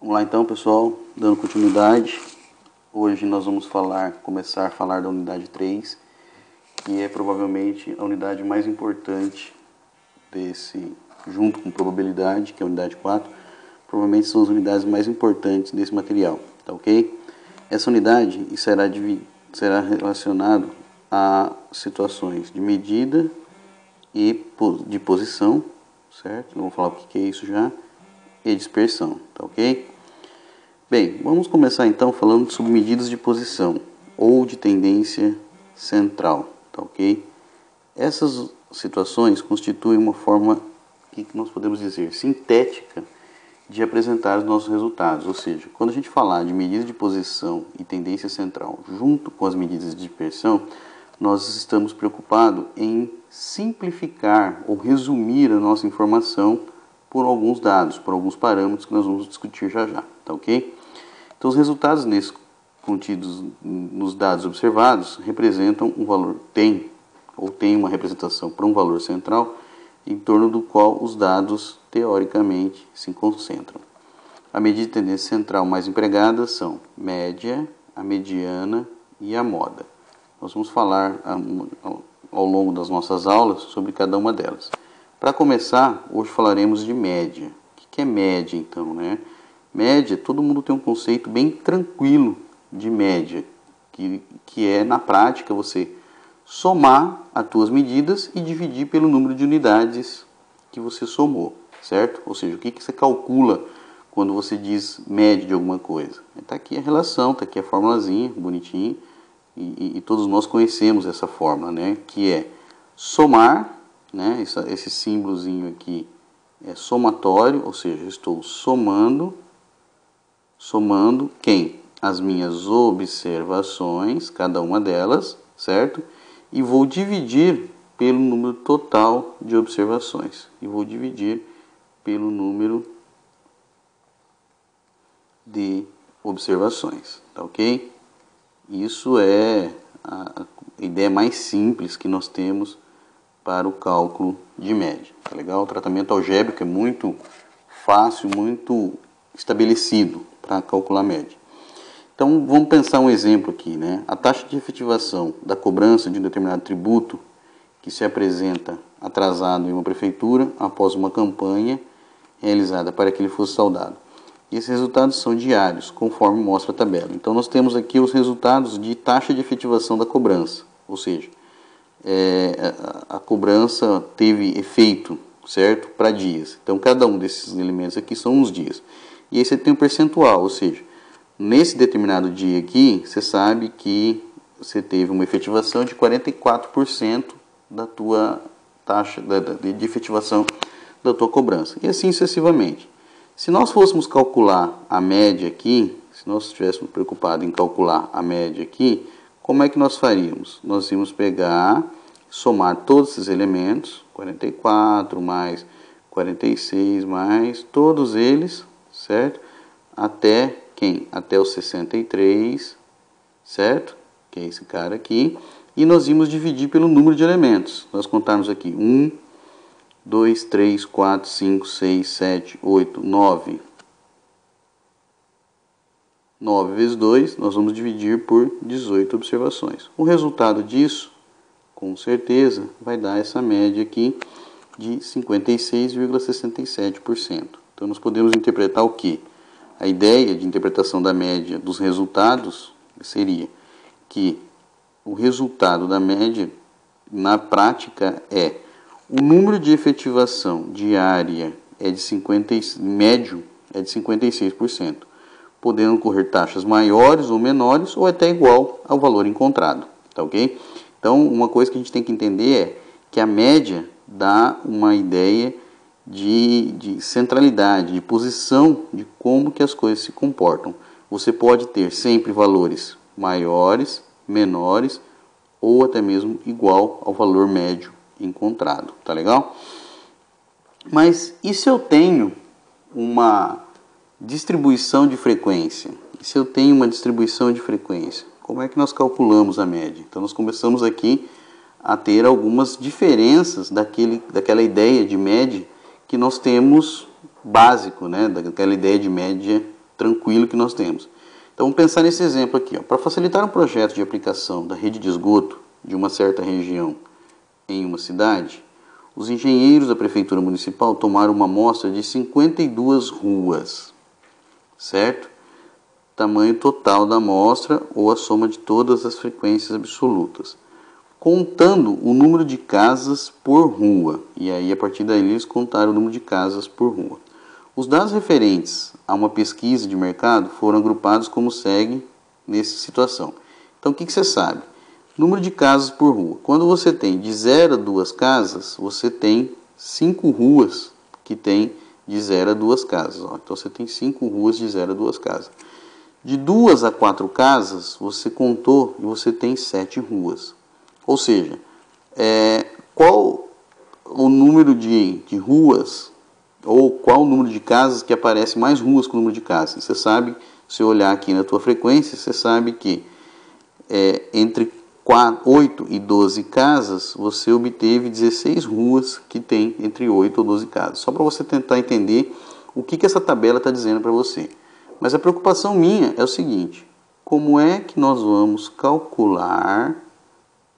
Vamos lá então, pessoal, dando continuidade. Hoje nós vamos começar a falar da unidade 3, que é provavelmente a unidade mais importante junto com probabilidade, que é a unidade 4, provavelmente são as unidades mais importantes desse material, tá ok? Essa unidade será relacionado a situações de medida e de posição, certo? Eu vou falar o que é isso já, e dispersão, tá ok? Bem, vamos começar então falando sobre medidas de posição ou de tendência central, tá ok? Essas situações constituem uma forma que nós podemos dizer sintética de apresentar os nossos resultados, ou seja, quando a gente falar de medidas de posição e tendência central junto com as medidas de dispersão, nós estamos preocupados em simplificar ou resumir a nossa informação por alguns dados, por alguns parâmetros que nós vamos discutir já, tá ok? Então, os resultados contidos nos dados observados representam um valor, tem uma representação para um valor central em torno do qual os dados, teoricamente, se concentram. A medida de tendência central mais empregadas são média, a mediana e a moda. Nós vamos falar ao longo das nossas aulas sobre cada uma delas. Para começar, hoje falaremos de média. O que é média, então, né? Média, todo mundo tem um conceito bem tranquilo de média, que é, na prática, você somar as tuas medidas e dividir pelo número de unidades que você somou, certo? Ou seja, o que você calcula quando você diz média de alguma coisa? Está aqui a relação, está aqui a formulazinha, bonitinha, e todos nós conhecemos essa fórmula, né? Que é somar, né? Esse símbolozinho aqui é somatório, ou seja, eu estou somando quem? As minhas observações, cada uma delas, certo? E vou dividir pelo número total de observações. E vou dividir pelo número de observações, tá ok? Isso é a ideia mais simples que nós temos para o cálculo de média, tá legal? O tratamento algébrico é muito fácil, muito estabelecido para calcular média. Então, vamos pensar um exemplo aqui, né? A taxa de efetivação da cobrança de um determinado tributo que se apresenta atrasado em uma prefeitura após uma campanha realizada para que ele fosse saldado. E esses resultados são diários, conforme mostra a tabela. Então, nós temos aqui os resultados de taxa de efetivação da cobrança, ou seja, a cobrança teve efeito, certo? Para dias. Então, cada um desses elementos aqui são os dias. E aí você tem um percentual, ou seja, nesse determinado dia aqui, você sabe que você teve uma efetivação de 44% da tua taxa de efetivação da tua cobrança. E assim sucessivamente. Se nós fôssemos calcular a média aqui, se nós estivéssemos preocupados em calcular a média aqui, como é que nós faríamos? Nós íamos pegar, somar todos esses elementos, 44 mais 46 mais todos eles, certo? Até quem? Até o 63, certo? Que é esse cara aqui. E nós íamos dividir pelo número de elementos. Nós contarmos aqui 1, 2, 3, 4, 5, 6, 7, 8, 9. 9 vezes 2, nós vamos dividir por 18 observações. O resultado disso, com certeza, vai dar essa média aqui de 56,67%. Então, nós podemos interpretar o quê? A ideia de interpretação da média dos resultados seria que o resultado da média, na prática, é o número de efetivação diária médio é de 56%, podendo ocorrer taxas maiores ou menores ou até igual ao valor encontrado, tá ok? Então, uma coisa que a gente tem que entender é que a média dá uma ideia de centralidade, de posição, de como que as coisas se comportam. Você pode ter sempre valores maiores, menores ou até mesmo igual ao valor médio encontrado, tá legal? Mas e se eu tenho uma distribuição de frequência? E se eu tenho uma distribuição de frequência, como é que nós calculamos a média? Então nós começamos aqui a ter algumas diferenças daquela ideia de média que nós temos básico, né? Daquela ideia de média tranquilo que nós temos. Então vamos pensar nesse exemplo aqui. Para facilitar um projeto de aplicação da rede de esgoto de uma certa região em uma cidade, os engenheiros da Prefeitura Municipal tomaram uma amostra de 52 ruas, certo? Tamanho total da amostra ou a soma de todas as frequências absolutas, contando o número de casas por rua. E aí, a partir daí, eles contaram o número de casas por rua. Os dados referentes a uma pesquisa de mercado foram agrupados como segue nessa situação. Então, o que você sabe? Número de casas por rua. Quando você tem de 0 a 2 casas, você tem 5 ruas que tem de 0 a 2 casas. Então, você tem 5 ruas de 0 a 2 casas. De 2 a 4 casas, você contou e você tem 7 ruas. Ou seja, qual o número de ruas ou qual o número de casas que aparece mais ruas que o número de casas? Você sabe, se olhar aqui na tua frequência, você sabe que entre 8 e 12 casas, você obteve 16 ruas que tem entre 8 ou 12 casas. Só para você tentar entender o que essa tabela está dizendo para você. Mas a preocupação minha é o seguinte: como é que nós vamos calcular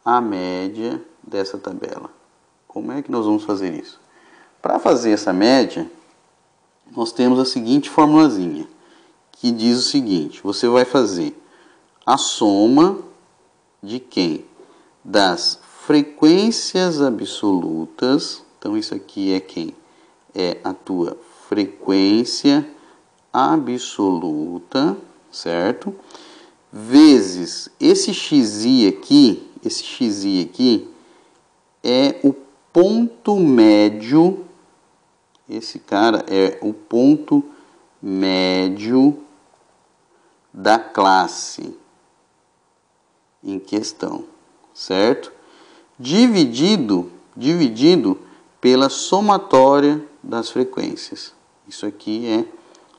a média dessa tabela? Como é que nós vamos fazer isso? Para fazer essa média, nós temos a seguinte formulazinha, que diz o seguinte: você vai fazer a soma de quem? Das frequências absolutas. Então isso aqui é quem? É a tua frequência absoluta, certo? Vezes esse xi aqui é o ponto médio. Esse cara é o ponto médio da classe em questão, certo? Dividido pela somatória das frequências. Isso aqui é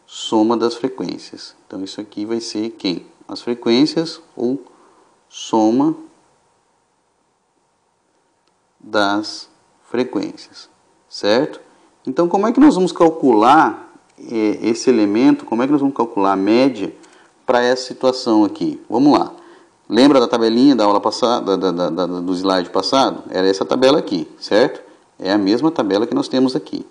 soma das frequências. Então isso aqui vai ser quem? As frequências ou soma das frequências, certo? Então como é que nós vamos calcular esse elemento? Como é que nós vamos calcular a média para essa situação aqui? Vamos lá. Lembra da tabelinha da aula passada, do slide passado? Era essa tabela aqui, certo? É a mesma tabela que nós temos aqui.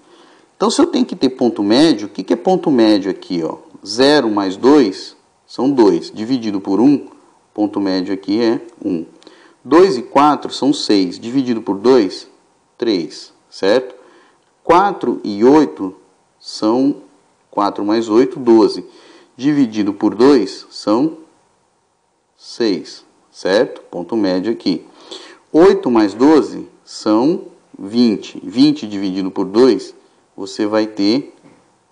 Então, se eu tenho que ter ponto médio, o que é ponto médio aqui? 0 mais 2 são 2. Dividido por 1, ponto médio aqui é 1. 2 e 4 são 6. Dividido por 2, 3. Certo? 4 e 8 são 4 mais 8, 12. Dividido por 2 são 6. Certo? Ponto médio aqui. 8 mais 12 são 20. 20 dividido por 2, você vai ter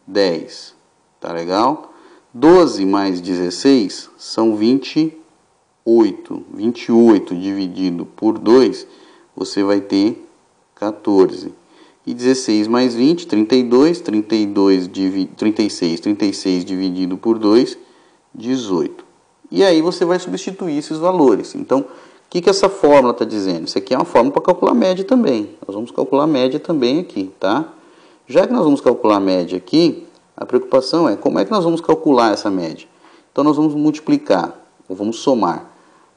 10. Tá legal? 12 mais 16 são 28. 28 dividido por 2, você vai ter 14. E 16 mais 20, 32. 36. 36 dividido por 2, 18. E aí você vai substituir esses valores. Então, o que essa fórmula está dizendo? Isso aqui é uma fórmula para calcular a média também. Nós vamos calcular a média também aqui, tá? Já que nós vamos calcular a média aqui, a preocupação é como é que nós vamos calcular essa média. Então, nós vamos multiplicar, ou vamos somar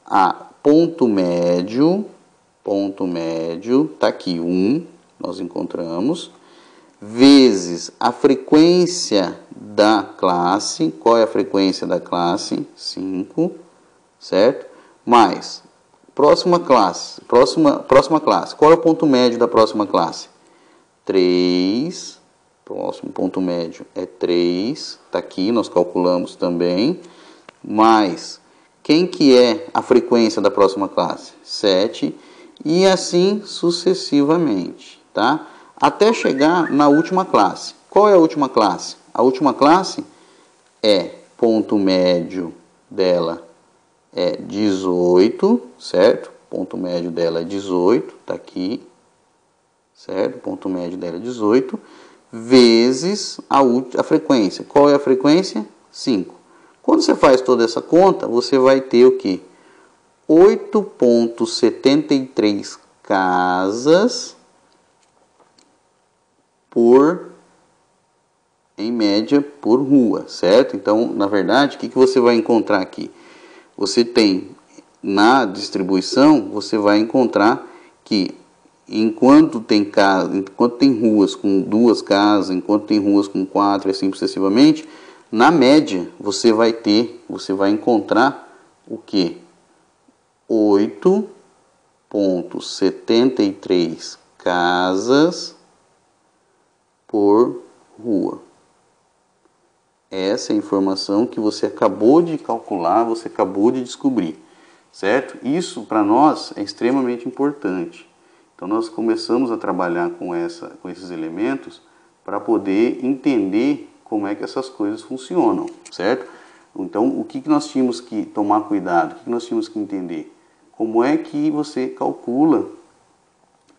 a ponto médio, está aqui 1, nós encontramos, vezes a frequência da classe. Qual é a frequência da classe? 5, certo? Mais próxima classe. Qual é o ponto médio da próxima classe? 3. Próximo ponto médio é 3. Está aqui, nós calculamos também. Mais quem que é a frequência da próxima classe? 7. E assim sucessivamente, tá? Até chegar na última classe. Qual é a última classe? A última classe é ponto médio dela é 18, certo? Ponto médio dela é 18, tá aqui, certo? Ponto médio dela é 18, vezes a frequência. Qual é a frequência? 5. Quando você faz toda essa conta, você vai ter o quê? 8,73 casas em média por rua, certo? Então, na verdade, o que você vai encontrar aqui? Você tem, na distribuição, você vai encontrar que enquanto tem ruas com 2 casas, enquanto tem ruas com 4 e assim sucessivamente, na média você vai encontrar o que? 8,73 casas por rua. Essa é a informação que você acabou de calcular, você acabou de descobrir, certo? Isso para nós é extremamente importante. Então nós começamos a trabalhar com esses elementos para poder entender como é que essas coisas funcionam, certo? Então o que nós tínhamos que tomar cuidado, o que nós tínhamos que entender? Como é que você calcula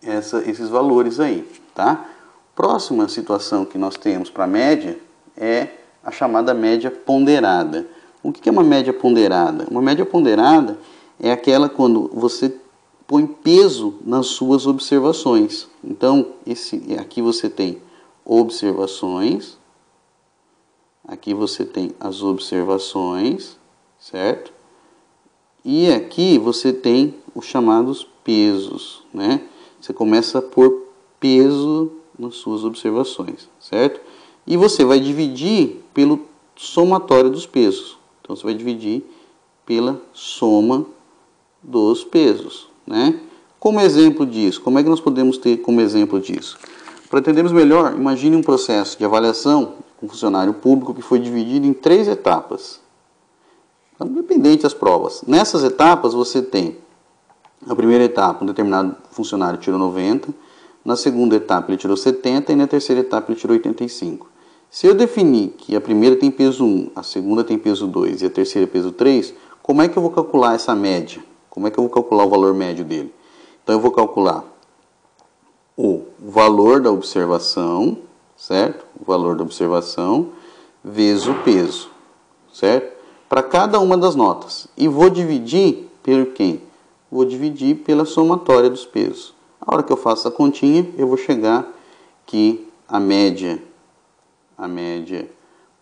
esses valores aí, tá? Próxima situação que nós temos para a média é a chamada média ponderada. O que é uma média ponderada? Uma média ponderada é aquela quando você põe peso nas suas observações. Então, aqui você tem observações, aqui você tem as observações, certo? E aqui você tem os chamados pesos, né? Você começa a pôr peso nas suas observações, certo? E você vai dividir pelo somatório dos pesos. Então, você vai dividir pela soma dos pesos, né? Como exemplo disso, como é que nós podemos ter como exemplo disso? Para entendermos melhor, imagine um processo de avaliação com funcionário público que foi dividido em 3 etapas, independente das provas. Nessas etapas você tem a primeira etapa, um determinado funcionário tirou 90, na segunda etapa ele tirou 70 e na terceira etapa ele tirou 85. Se eu definir que a primeira tem peso 1, a segunda tem peso 2 e a terceira peso 3, como é que eu vou calcular essa média? Como é que eu vou calcular o valor médio dele? Então eu vou calcular o valor da observação, certo? O valor da observação vezes o peso, certo? Para cada uma das notas. E vou dividir por quem? Vou dividir pela somatória dos pesos. A hora que eu faço a continha, eu vou chegar que a média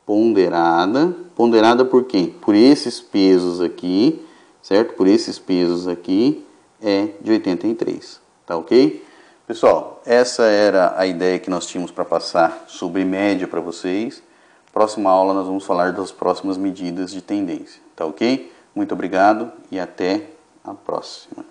ponderada por quem? Por esses pesos aqui, certo? Por esses pesos aqui é de 83, tá ok? Pessoal, essa era a ideia que nós tínhamos para passar sobre média para vocês. Próxima aula nós vamos falar das próximas medidas de tendência, tá ok? Muito obrigado e até a próxima.